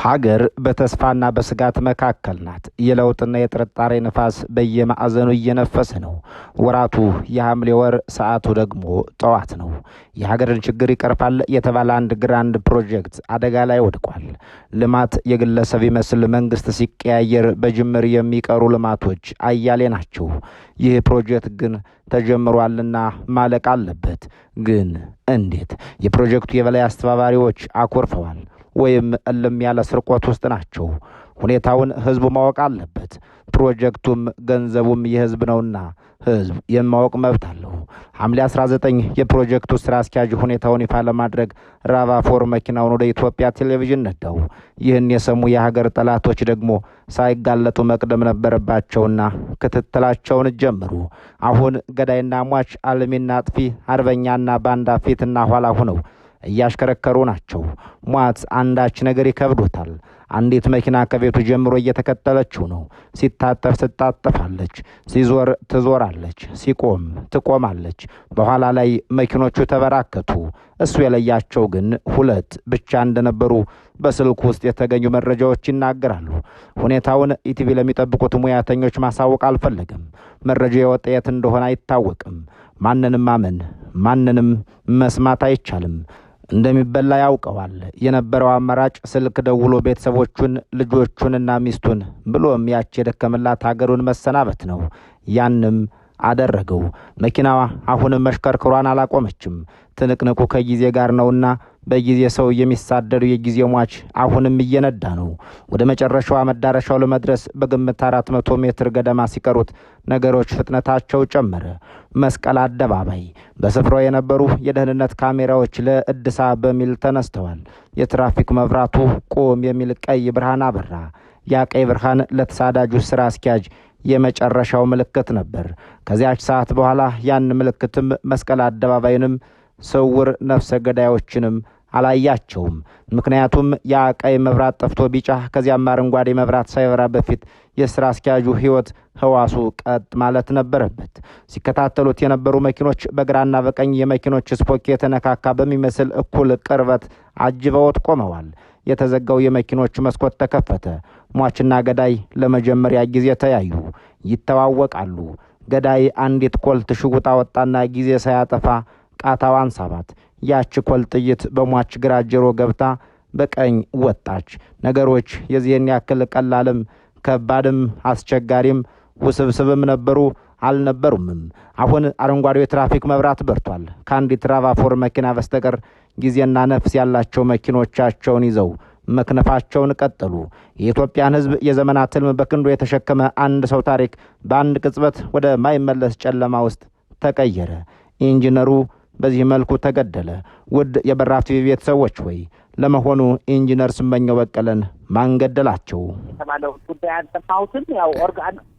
ሀገር በተስፋና በስጋት መካከል ናት። የለውጥና የጥርጣሬ ንፋስ በየማዕዘኑ እየነፈሰ ነው። ወራቱ የሐምሌ ወር፣ ሰዓቱ ደግሞ ጠዋት ነው። የሀገርን ችግር ይቀርፋል የተባለ አንድ ግራንድ ፕሮጀክት አደጋ ላይ ወድቋል። ልማት የግለሰብ ይመስል መንግስት ሲቀያየር በጅምር የሚቀሩ ልማቶች አያሌ ናቸው። ይህ ፕሮጀክት ግን ተጀምሯልና ማለቅ አለበት። ግን እንዴት? የፕሮጀክቱ የበላይ አስተባባሪዎች አኮርፈዋል ወይም እልም ያለ ስርቆት ውስጥ ናቸው። ሁኔታውን ህዝቡ ማወቅ አለበት። ፕሮጀክቱም ገንዘቡም የህዝብ ነውና ህዝብ የማወቅ መብት አለው። ሐምሌ 19 የፕሮጀክቱ ስራ አስኪያጅ ሁኔታውን ይፋ ለማድረግ ራቫፎር መኪናውን ወደ ኢትዮጵያ ቴሌቪዥን ነዳው። ይህን የሰሙ የሀገር ጠላቶች ደግሞ ሳይጋለጡ መቅደም ነበረባቸውና ክትትላቸውን ጀመሩ። አሁን ገዳይና ሟች፣ አልሚና አጥፊ፣ አርበኛና ባንዳ ፊትና ኋላ ሆነው እያሽከረከሩ ናቸው። ሟት አንዳች ነገር ይከብዶታል። አንዲት መኪና ከቤቱ ጀምሮ እየተከተለችው ነው። ሲታጠፍ ትጣጠፋለች፣ ሲዞር ትዞራለች፣ ሲቆም ትቆማለች። በኋላ ላይ መኪኖቹ ተበራከቱ። እሱ የለያቸው ግን ሁለት ብቻ እንደነበሩ በስልኩ ውስጥ የተገኙ መረጃዎች ይናገራሉ። ሁኔታውን ኢቲቪ ለሚጠብቁት ሙያተኞች ማሳወቅ አልፈለገም። መረጃ የወጣ የት እንደሆነ አይታወቅም። ማንንም ማመን ማንንም መስማት አይቻልም። እንደሚበላ ያውቀዋል። የነበረው አማራጭ ስልክ ደውሎ ቤተሰቦቹን ልጆቹንና ሚስቱን ብሎም ያች የደከመላት ሀገሩን መሰናበት ነው። ያንም አደረገው። መኪናዋ አሁንም መሽከርከሯን አላቆመችም። ትንቅንቁ ከጊዜ ጋር ነውና በጊዜ ሰው የሚሳደዱ የጊዜ ሟች አሁንም እየነዳ ነው። ወደ መጨረሻዋ መዳረሻው ለመድረስ በግምት 400 ሜትር ገደማ ሲቀሩት ነገሮች ፍጥነታቸው ጨመረ። መስቀል አደባባይ በስፍራው የነበሩ የደህንነት ካሜራዎች ለእድሳ በሚል ተነስተዋል። የትራፊክ መብራቱ ቆም የሚል ቀይ ብርሃን አበራ። ያ ቀይ ብርሃን ለተሳዳጁ ስራ አስኪያጅ የመጨረሻው ምልክት ነበር። ከዚያች ሰዓት በኋላ ያን ምልክትም መስቀል አደባባይንም ስውር ነፍሰ ገዳዮችንም አላያቸውም። ምክንያቱም ያ ቀይ መብራት ጠፍቶ ቢጫ ከዚያም አረንጓዴ መብራት ሳይበራ በፊት የስራ አስኪያጁ ህይወት ህዋሱ ቀጥ ማለት ነበረበት። ሲከታተሉት የነበሩ መኪኖች በግራና በቀኝ የመኪኖች ስፖክ የተነካካ በሚመስል እኩል ቅርበት አጅበውት ቆመዋል። የተዘጋው የመኪኖች መስኮት ተከፈተ። ሟችና ገዳይ ለመጀመሪያ ጊዜ ተያዩ። ይተዋወቃሉ። ገዳይ አንዲት ኮልት ሽጉጥ አወጣና ጊዜ ሳያጠፋ ቃታዋን ሳባት። ያች ኮልት ጥይት በሟች ግራ ጆሮ ገብታ በቀኝ ወጣች። ነገሮች የዚህን ያክል ቀላልም ከባድም አስቸጋሪም ውስብስብም ነበሩ አልነበሩምም። አሁን አረንጓዴው የትራፊክ መብራት በርቷል። ከአንዲት ራቫፎር መኪና በስተቀር ጊዜና ነፍስ ያላቸው መኪኖቻቸውን ይዘው መክነፋቸውን ቀጠሉ። የኢትዮጵያን ህዝብ የዘመናት ህልም በክንዱ የተሸከመ አንድ ሰው ታሪክ በአንድ ቅጽበት ወደ ማይመለስ ጨለማ ውስጥ ተቀየረ። ኢንጂነሩ በዚህ መልኩ ተገደለ። ውድ የበራፍ ቲቪ ቤተሰቦች ወይ ለመሆኑ ኢንጂነር ስመኘው በቀለን ማን ገደላቸው? የተባለው ጉዳይ አልሰማሁትም። ያው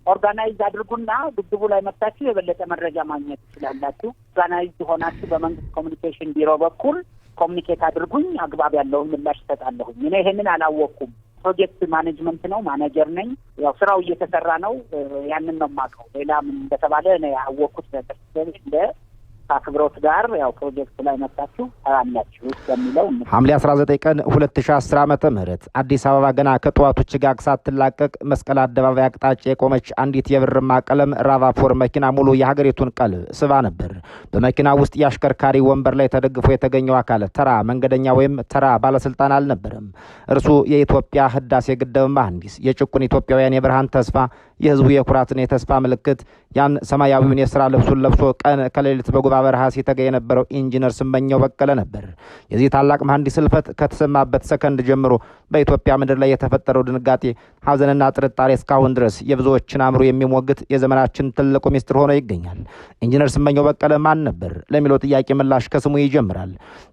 ኦርጋናይዝ አድርጉና ግድቡ ላይ መጣችሁ የበለጠ መረጃ ማግኘት ትችላላችሁ። ኦርጋናይዝ ሆናችሁ በመንግስት ኮሚኒኬሽን ቢሮ በኩል ኮሚኒኬት አድርጉኝ፣ አግባብ ያለውን ምላሽ እሰጣለሁ። እኔ ይሄንን አላወቅኩም። ፕሮጀክት ማኔጅመንት ነው፣ ማኔጀር ነኝ። ያው ስራው እየተሰራ ነው። ያንን ነው የማውቀው። ሌላ ምን እንደተባለ ነው ያወቅኩት ነገር እንደ ከአክብሮት ጋር ያው ፕሮጀክት ላይ መጣችሁ አላችሁ የሚለው ሐምሌ 19 ቀን 2010 ዓመተ ምህረት አዲስ አበባ ገና ከጠዋቱ ጭጋግ ሳትላቀቅ መስቀል አደባባይ አቅጣጫ የቆመች አንዲት የብርማ ቀለም ራቫፎር መኪና ሙሉ የሀገሪቱን ቀልብ ስባ ነበር። በመኪና ውስጥ የአሽከርካሪ ወንበር ላይ ተደግፎ የተገኘው አካል ተራ መንገደኛ ወይም ተራ ባለስልጣን አልነበረም። እርሱ የኢትዮጵያ ህዳሴ ግድብ መሐንዲስ፣ የጭቁን ኢትዮጵያውያን የብርሃን ተስፋ፣ የህዝቡ የኩራትን የተስፋ ምልክት፣ ያን ሰማያዊውን የሥራ ልብሱን ለብሶ ቀን ከሌሊት በጉባ በረሃ ሲተጋ የነበረው ኢንጂነር ስመኘው በቀለ ነበር። የዚህ ታላቅ መሐንዲስ ህልፈት ከተሰማበት ሰከንድ ጀምሮ በኢትዮጵያ ምድር ላይ የተፈጠረው ድንጋጤ፣ ሐዘንና ጥርጣሬ እስካሁን ድረስ የብዙዎችን አእምሮ የሚሞግት የዘመናችን ትልቁ ሚስጥር ሆኖ ይገኛል። ኢንጂነር ስመኘው በቀለ ማን ነበር ለሚለው ጥያቄ ምላሽ ከስሙ ይጀምራል።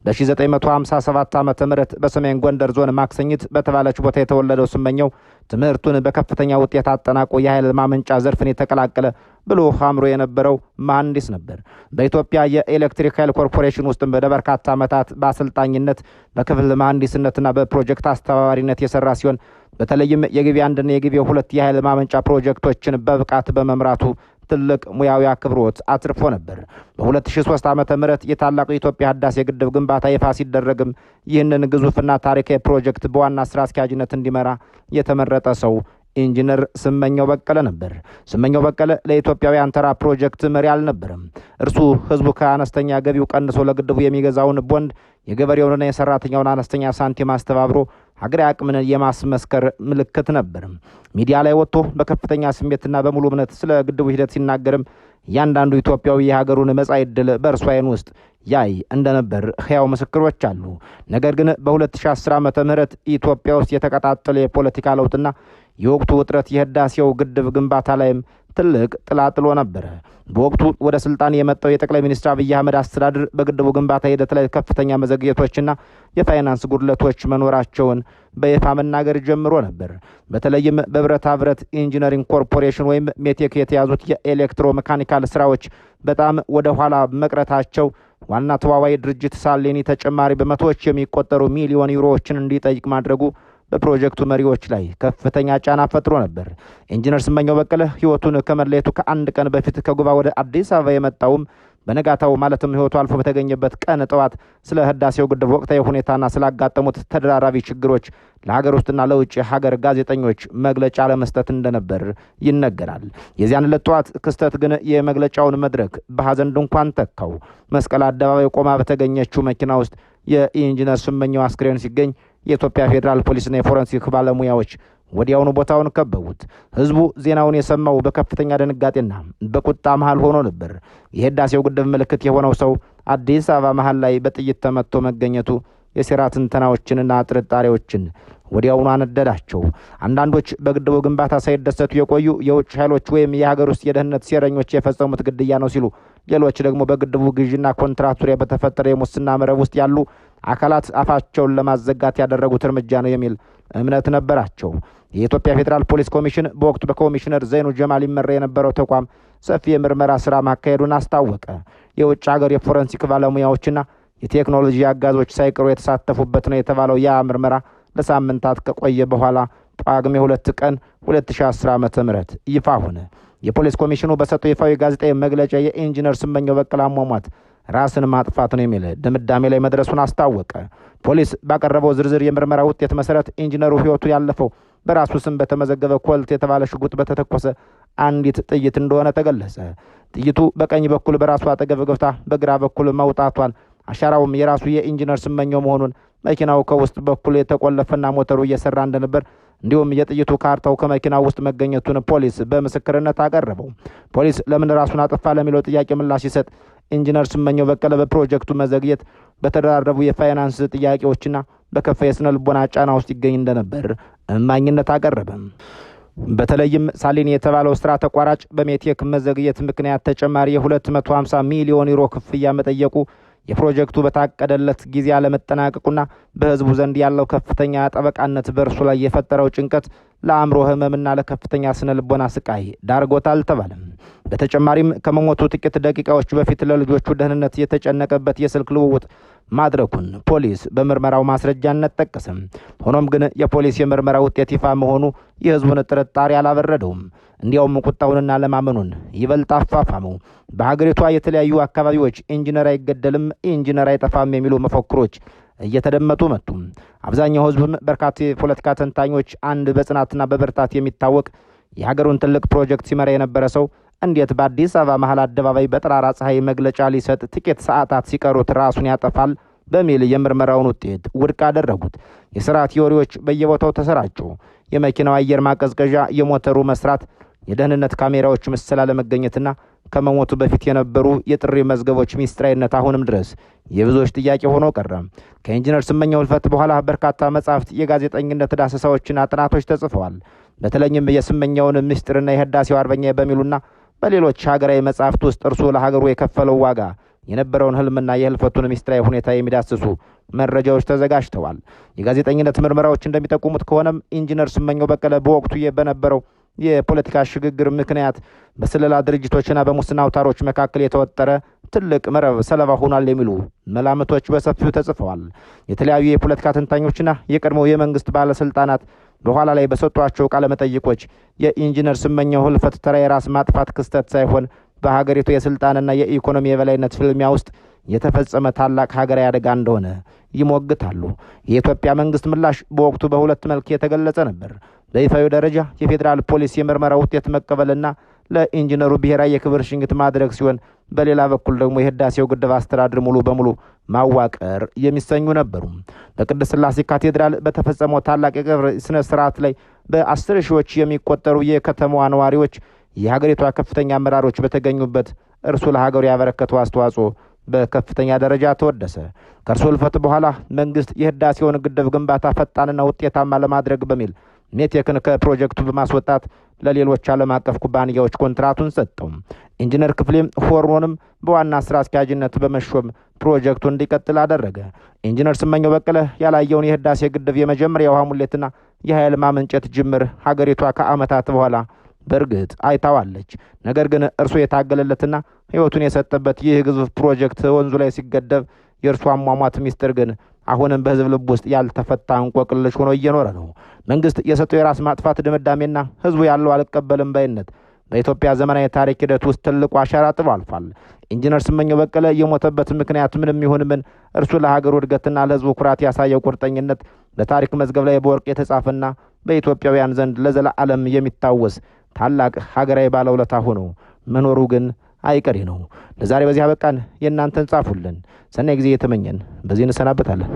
በ1957 ዓመተ ምህረት በሰሜን ጎንደር ዞን ማክሰኝት በተባለች ቦታ የተወለደው ስመኘው ትምህርቱን በከፍተኛ ውጤት አጠናቆ የኃይል ማመንጫ ዘርፍን የተቀላቀለ ብሎ አእምሮ የነበረው መሐንዲስ ነበር። በኢትዮጵያ የኤሌክትሪክ ኃይል ኮርፖሬሽን ውስጥ በበርካታ ዓመታት በአሰልጣኝነት በክፍል መሐንዲስነትና በፕሮጀክት አስተባባሪነት የሰራ ሲሆን በተለይም የግቤ 1 እና የግቤ 2 የኃይል ማመንጫ ፕሮጀክቶችን በብቃት በመምራቱ ትልቅ ሙያዊ አክብሮት አትርፎ ነበር። በ2003 ዓ.ም የታላቁ የኢትዮጵያ ህዳሴ ግድብ ግንባታ ይፋ ሲደረግም ይህንን ግዙፍና ታሪካዊ ፕሮጀክት በዋና ስራ አስኪያጅነት እንዲመራ የተመረጠ ሰው ኢንጂነር ስመኘው በቀለ ነበር። ስመኘው በቀለ ለኢትዮጵያውያን ተራ ፕሮጀክት መሪ አልነበረም። እርሱ ህዝቡ ከአነስተኛ ገቢው ቀንሶ ለግድቡ የሚገዛውን ቦንድ የገበሬውንና የሰራተኛውን አነስተኛ ሳንቲም አስተባብሮ ሀገራዊ አቅምን የማስመስከር ምልክት ነበር። ሚዲያ ላይ ወጥቶ በከፍተኛ ስሜትና በሙሉ እምነት ስለ ግድቡ ሂደት ሲናገርም እያንዳንዱ ኢትዮጵያዊ የሀገሩን መጻኢ ዕድል በእርሱ ዓይን ውስጥ ያይ እንደነበር ሕያው ምስክሮች አሉ። ነገር ግን በ2010 ዓመተ ምህረት ኢትዮጵያ ውስጥ የተቀጣጠለ የፖለቲካ ለውጥና የወቅቱ ውጥረት የህዳሴው ግድብ ግንባታ ላይም ትልቅ ጥላ ጥሎ ነበር። በወቅቱ ወደ ስልጣን የመጣው የጠቅላይ ሚኒስትር አብይ አህመድ አስተዳደር በግድቡ ግንባታ ሂደት ላይ ከፍተኛ መዘግየቶችና የፋይናንስ ጉድለቶች መኖራቸውን በይፋ መናገር ጀምሮ ነበር። በተለይም በብረታ ብረት ኢንጂነሪንግ ኮርፖሬሽን ወይም ሜቴክ የተያዙት የኤሌክትሮ ሜካኒካል ስራዎች በጣም ወደ ኋላ መቅረታቸው ዋና ተዋዋይ ድርጅት ሳሌኒ ተጨማሪ በመቶዎች የሚቆጠሩ ሚሊዮን ዩሮዎችን እንዲጠይቅ ማድረጉ በፕሮጀክቱ መሪዎች ላይ ከፍተኛ ጫና ፈጥሮ ነበር። ኢንጂነር ስመኘው በቀለ ህይወቱን ከመለየቱ ከአንድ ቀን በፊት ከጉባ ወደ አዲስ አበባ የመጣውም በነጋታው ማለትም ህይወቱ አልፎ በተገኘበት ቀን ጠዋት ስለ ህዳሴው ግድብ ወቅታዊ ሁኔታና ስላጋጠሙት ተደራራቢ ችግሮች ለሀገር ውስጥና ለውጭ ሀገር ጋዜጠኞች መግለጫ ለመስጠት እንደነበር ይነገራል። የዚያን ዕለት ጠዋት ክስተት ግን የመግለጫውን መድረክ በሐዘን ድንኳን ተካው። መስቀል አደባባይ ቆማ በተገኘችው መኪና ውስጥ የኢንጂነር ስመኘው አስክሬን ሲገኝ የኢትዮጵያ ፌዴራል ፖሊስና የፎረንሲክ ባለሙያዎች ወዲያውኑ ቦታውን ከበቡት። ህዝቡ ዜናውን የሰማው በከፍተኛ ድንጋጤና በቁጣ መሃል ሆኖ ነበር። የህዳሴው ግድብ ምልክት የሆነው ሰው አዲስ አበባ መሃል ላይ በጥይት ተመቶ መገኘቱ የሴራ ትንተናዎችንና ጥርጣሬዎችን ወዲያውኑ አነደዳቸው። አንዳንዶች በግድቡ ግንባታ ሳይደሰቱ የቆዩ የውጭ ኃይሎች ወይም የሀገር ውስጥ የደህንነት ሴረኞች የፈጸሙት ግድያ ነው ሲሉ፣ ሌሎች ደግሞ በግድቡ ግዥና ኮንትራት ዙሪያ በተፈጠረ የሙስና መረብ ውስጥ ያሉ አካላት አፋቸውን ለማዘጋት ያደረጉት እርምጃ ነው የሚል እምነት ነበራቸው። የኢትዮጵያ ፌዴራል ፖሊስ ኮሚሽን በወቅቱ በኮሚሽነር ዘይኑ ጀማል ይመራ የነበረው ተቋም ሰፊ የምርመራ ስራ ማካሄዱን አስታወቀ። የውጭ ሀገር የፎረንሲክ ባለሙያዎችና የቴክኖሎጂ አጋዞች ሳይቀሩ የተሳተፉበት ነው የተባለው ያ ምርመራ ለሳምንታት ከቆየ በኋላ ጳጉሜ 2 ቀን 2010 ዓ.ም ይፋ ሆነ። የፖሊስ ኮሚሽኑ በሰጠው ይፋዊ ጋዜጣዊ መግለጫ የኢንጂነር ስመኘው በቀለ አሟሟት ራስን ማጥፋት ነው የሚል ድምዳሜ ላይ መድረሱን አስታወቀ። ፖሊስ ባቀረበው ዝርዝር የምርመራ ውጤት መሰረት ኢንጂነሩ ህይወቱ ያለፈው በራሱ ስም በተመዘገበ ኮልት የተባለ ሽጉጥ በተተኮሰ አንዲት ጥይት እንደሆነ ተገለጸ። ጥይቱ በቀኝ በኩል በራሱ አጠገብ ገብታ በግራ በኩል መውጣቷን፣ አሻራውም የራሱ የኢንጂነር ስመኘው መሆኑን፣ መኪናው ከውስጥ በኩል የተቆለፈና ሞተሩ እየሰራ እንደነበር እንዲሁም የጥይቱ ካርታው ከመኪናው ውስጥ መገኘቱን ፖሊስ በምስክርነት አቀረበው። ፖሊስ ለምን ራሱን አጠፋ ለሚለው ጥያቄ ምላሽ ሲሰጥ ኢንጂነር ስመኘው በቀለ በፕሮጀክቱ መዘግየት በተደራረቡ የፋይናንስ ጥያቄዎችና በከፋ የስነ ልቦና ጫና ውስጥ ይገኝ እንደነበር እማኝነት አቀረበ። በተለይም ሳሊኒ የተባለው ስራ ተቋራጭ በሜቴክ መዘግየት ምክንያት ተጨማሪ የ250 ሚሊዮን ዩሮ ክፍያ መጠየቁ የፕሮጀክቱ በታቀደለት ጊዜ አለመጠናቀቁና በህዝቡ ዘንድ ያለው ከፍተኛ ጠበቃነት በእርሱ ላይ የፈጠረው ጭንቀት ለአእምሮ ህመምና ለከፍተኛ ስነ ልቦና ስቃይ ዳርጎታል ተባለም። በተጨማሪም ከመሞቱ ጥቂት ደቂቃዎች በፊት ለልጆቹ ደህንነት የተጨነቀበት የስልክ ልውውጥ ማድረጉን ፖሊስ በምርመራው ማስረጃነት ጠቀሰም። ሆኖም ግን የፖሊስ የምርመራ ውጤት ይፋ መሆኑ የህዝቡን ጥርጣሬ አላበረደውም። እንዲያውም ቁጣውንና ለማመኑን ይበልጥ አፋፋመው። በሀገሪቷ የተለያዩ አካባቢዎች ኢንጂነር አይገደልም፣ ኢንጂነር አይጠፋም የሚሉ መፈክሮች እየተደመጡ መጡ። አብዛኛው ህዝብም በርካታ የፖለቲካ ተንታኞች አንድ በጽናትና በብርታት የሚታወቅ የሀገሩን ትልቅ ፕሮጀክት ሲመራ የነበረ ሰው እንዴት በአዲስ አበባ መሀል አደባባይ በጠራራ ፀሐይ መግለጫ ሊሰጥ ጥቂት ሰዓታት ሲቀሩት ራሱን ያጠፋል በሚል የምርመራውን ውጤት ውድቅ አደረጉት። የስራ ቲዮሪዎች በየቦታው ተሰራጩ። የመኪናው አየር ማቀዝቀዣ፣ የሞተሩ መስራት፣ የደህንነት ካሜራዎች ምስል አለመገኘትና ከመሞቱ በፊት የነበሩ የጥሪ መዝገቦች ሚስጥራዊነት አሁንም ድረስ የብዙዎች ጥያቄ ሆኖ ቀረ። ከኢንጂነር ስመኘው ህልፈት በኋላ በርካታ መጻሕፍት፣ የጋዜጠኝነት ዳሰሳዎችና ጥናቶች ተጽፈዋል። በተለይም የስመኘውን ምስጢርና የህዳሴው አርበኛ በሚሉና በሌሎች ሀገራዊ መጻሕፍት ውስጥ እርሱ ለሀገሩ የከፈለው ዋጋ፣ የነበረውን ህልምና የህልፈቱን ሚስጥራዊ ሁኔታ የሚዳስሱ መረጃዎች ተዘጋጅተዋል። የጋዜጠኝነት ምርመራዎች እንደሚጠቁሙት ከሆነም ኢንጂነር ስመኘው በቀለ በወቅቱ በነበረው የፖለቲካ ሽግግር ምክንያት በስለላ ድርጅቶችና በሙስና አውታሮች መካከል የተወጠረ ትልቅ መረብ ሰለባ ሆኗል የሚሉ መላምቶች በሰፊው ተጽፈዋል። የተለያዩ የፖለቲካ ተንታኞችና የቀድሞው የመንግስት ባለስልጣናት በኋላ ላይ በሰጧቸው ቃለ መጠይቆች የኢንጂነር ስመኘው ህልፈት ተራ የራስ ማጥፋት ክስተት ሳይሆን በሀገሪቱ የስልጣንና የኢኮኖሚ የበላይነት ፍልሚያ ውስጥ የተፈጸመ ታላቅ ሀገራዊ አደጋ እንደሆነ ይሞግታሉ። የኢትዮጵያ መንግስት ምላሽ በወቅቱ በሁለት መልክ የተገለጸ ነበር። በይፋዊ ደረጃ የፌዴራል ፖሊስ የምርመራ ውጤት መቀበልና ለኢንጂነሩ ብሔራዊ የክብር ሽኝት ማድረግ ሲሆን፣ በሌላ በኩል ደግሞ የህዳሴው ግድብ አስተዳደር ሙሉ በሙሉ ማዋቀር የሚሰኙ ነበሩ። በቅድስት ሥላሴ ካቴድራል በተፈጸመው ታላቅ የቀብር ስነ ስርዓት ላይ በ10 ሺዎች የሚቆጠሩ የከተማዋ ነዋሪዎች፣ የሀገሪቷ ከፍተኛ አመራሮች በተገኙበት እርሱ ለሀገሩ ያበረከተው አስተዋጽኦ በከፍተኛ ደረጃ ተወደሰ። ከእርሱ ህልፈት በኋላ መንግስት የህዳሴውን ግድብ ግንባታ ፈጣንና ውጤታማ ለማድረግ በሚል ሜቴክን ከፕሮጀክቱ በማስወጣት ለሌሎች ዓለም አቀፍ ኩባንያዎች ኮንትራቱን ሰጠው። ኢንጂነር ክፍሌም ሆርኖንም በዋና ስራ አስኪያጅነት በመሾም ፕሮጀክቱ እንዲቀጥል አደረገ። ኢንጂነር ስመኘው በቀለ ያላየውን የህዳሴ ግድብ የመጀመሪያ የውሃ ሙሌትና የኃይል ማመንጨት ጅምር ሀገሪቷ ከዓመታት በኋላ በእርግጥ አይታዋለች። ነገር ግን እርሱ የታገለለትና ህይወቱን የሰጠበት ይህ ግዙፍ ፕሮጀክት ወንዙ ላይ ሲገደብ የእርሱ አሟሟት ሚስጥር ግን አሁንም በህዝብ ልብ ውስጥ ያልተፈታ እንቆቅልሽ ሆኖ እየኖረ ነው። መንግስት የሰጠው የራስ ማጥፋት ድምዳሜና ህዝቡ ያለው አልቀበልም ባይነት በኢትዮጵያ ዘመናዊ ታሪክ ሂደት ውስጥ ትልቁ አሻራ ጥሎ አልፏል። ኢንጂነር ስመኘው በቀለ የሞተበት ምክንያት ምንም ይሁን ምን እርሱ ለሀገሩ እድገትና ለህዝቡ ኩራት ያሳየው ቁርጠኝነት በታሪክ መዝገብ ላይ በወርቅ የተጻፈና በኢትዮጵያውያን ዘንድ ለዘላለም የሚታወስ ታላቅ ሀገራዊ ባለውለታ ሆኖ መኖሩ ግን አይቀሬ ነው። ለዛሬ በዚህ አበቃን። የእናንተን ጻፉልን። ሰናይ ጊዜ የተመኘን በዚህ እንሰናበታለን።